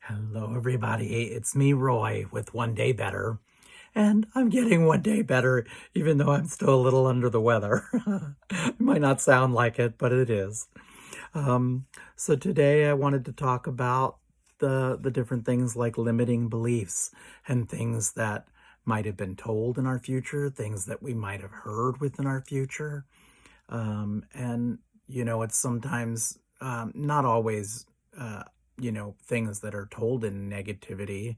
Hello, everybody. It's me, Roy, with One Day Better. And I'm getting one day better, even though I'm still a little under the weather. It might not sound like it, but it is. Um, so today I wanted to talk about the different things like limiting beliefs and things that might have been told in our future, things that we might have heard within our future. And it's sometimes not always, things that are told in negativity.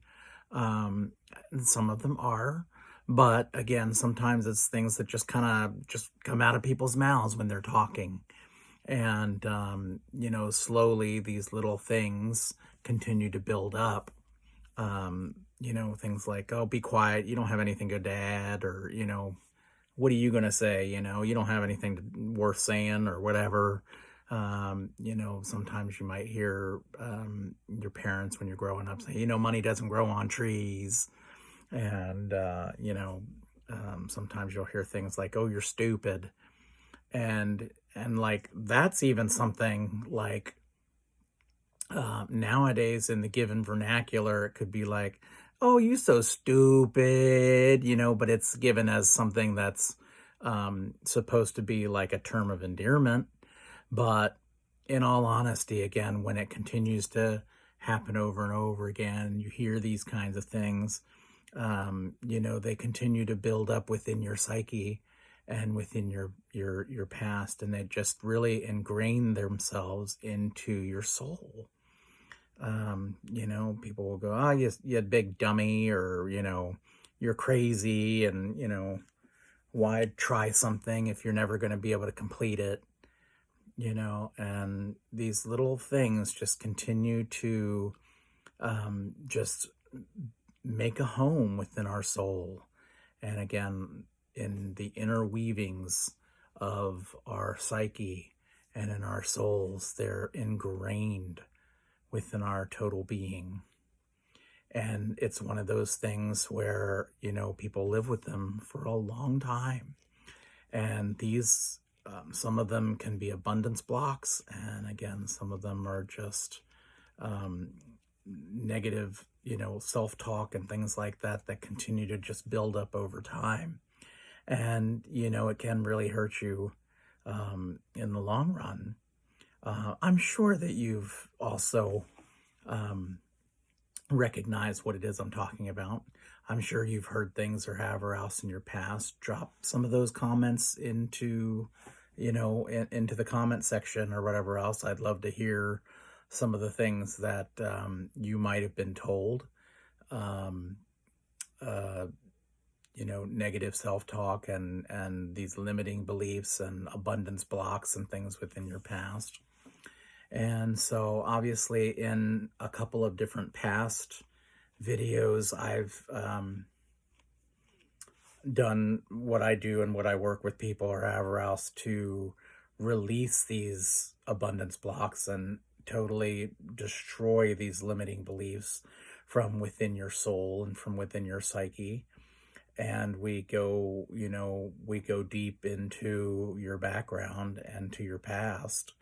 Um, some of them are, but again, sometimes it's things that just kind of just come out of people's mouths when they're talking. And slowly these little things continue to build up. Things like, oh, be quiet. You don't have anything good to add, or, what are you going to say? You don't have anything worth saying or whatever. Sometimes you might hear your parents when you're growing up say, money doesn't grow on trees. And sometimes you'll hear things like, oh, you're stupid. And like, that's even something like nowadays in the given vernacular, it could be like, oh, you so stupid, but it's given as something that's supposed to be like a term of endearment. But in all honesty, again, when it continues to happen over and over again, you hear these kinds of things, they continue to build up within your psyche and within your past, and they just really ingrain themselves into your soul. People will go, oh, you big dummy, or, you're crazy, and, why try something if you're never going to be able to complete it? And these little things just continue to just make a home within our soul. And again, in the inner weavings of our psyche and in our souls, they're ingrained within our total being. And it's one of those things where, people live with them for a long time. And these, some of them can be abundance blocks. And again, some of them are just negative, self-talk and things like that that continue to just build up over time. And, it can really hurt you in the long run. I'm sure that you've also recognized what it is I'm talking about. I'm sure you've heard things or however else in your past. Drop some of those comments into, into the comment section or whatever else. I'd love to hear some of the things that you might have been told. Negative self-talk and these limiting beliefs and abundance blocks and things within your past. And so obviously in a couple of different past videos, I've done what I do and what I work with people or however else to release these abundance blocks and totally destroy these limiting beliefs from within your soul and from within your psyche. And we go deep into your background and to your past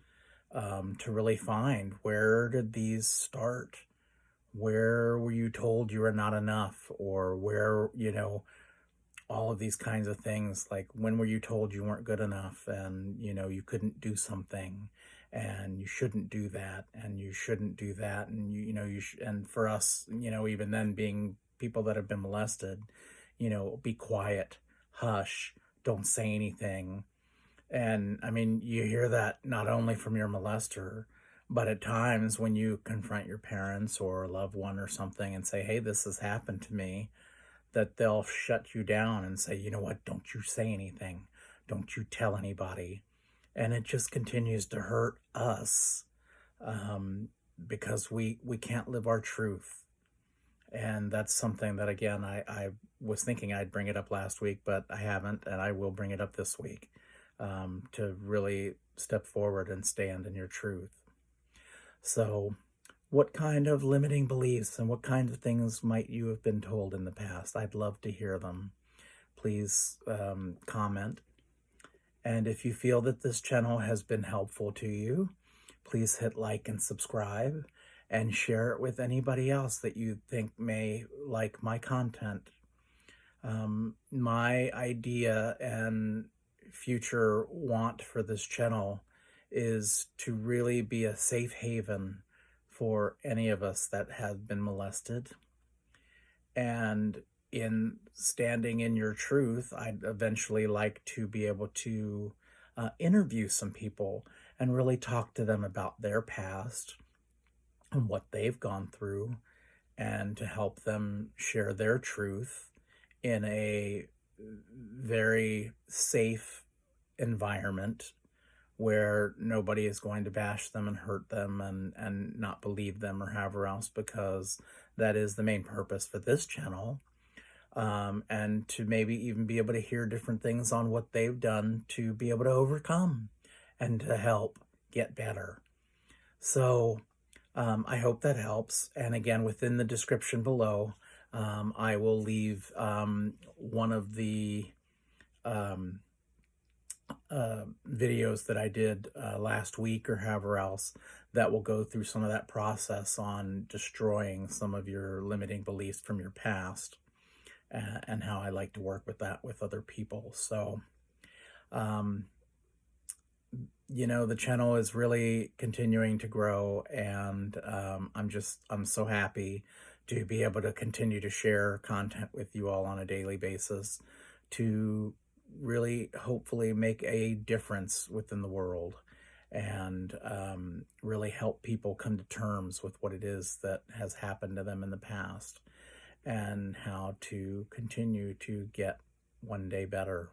to really find, where did these start? Where were you told you were not enough? Or where, all of these kinds of things, like when were you told you weren't good enough and, you couldn't do something and you shouldn't do that and you shouldn't do that. And, and for us, even then being people that have been molested, be quiet, hush, don't say anything. And I mean, you hear that not only from your molester, but at times when you confront your parents or a loved one or something and say, hey, this has happened to me, that they'll shut you down and say, you know what, don't you say anything. Don't you tell anybody. And it just continues to hurt us because we can't live our truth. And that's something that, again, I was thinking I'd bring it up last week, but I haven't, and I will bring it up this week to really step forward and stand in your truth. So what kind of limiting beliefs and what kind of things might you have been told in the past? I'd love to hear them. Please comment. And if you feel that this channel has been helpful to you, please hit like and subscribe. and share it with anybody else that you think may like my content. My idea and future want for this channel is to really be a safe haven for any of us that have been molested. And in standing in your truth, I'd eventually like to be able to interview some people and really talk to them about their past and what they've gone through, and to help them share their truth in a very safe environment where nobody is going to bash them and hurt them and not believe them or however else, because that is the main purpose for this channel. And to maybe even be able to hear different things on what they've done to be able to overcome and to help get better. So I hope that helps. And again, within the description below, I will leave one of the videos that I did last week or however else that will go through some of that process on destroying some of your limiting beliefs from your past, and how I like to work with that with other people. So, you know, the channel is really continuing to grow, and I'm so happy to be able to continue to share content with you all on a daily basis to really hopefully make a difference within the world, and really help people come to terms with what it is that has happened to them in the past and how to continue to get one day better.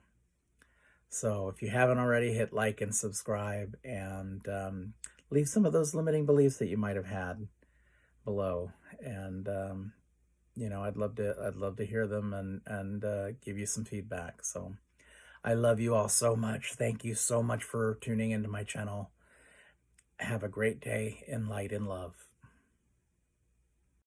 So if you haven't already, hit like and subscribe, and leave some of those limiting beliefs that you might have had below. And you know, I'd love to hear them and give you some feedback. So I love you all so much. Thank you so much for tuning into my channel. Have a great day in light and love.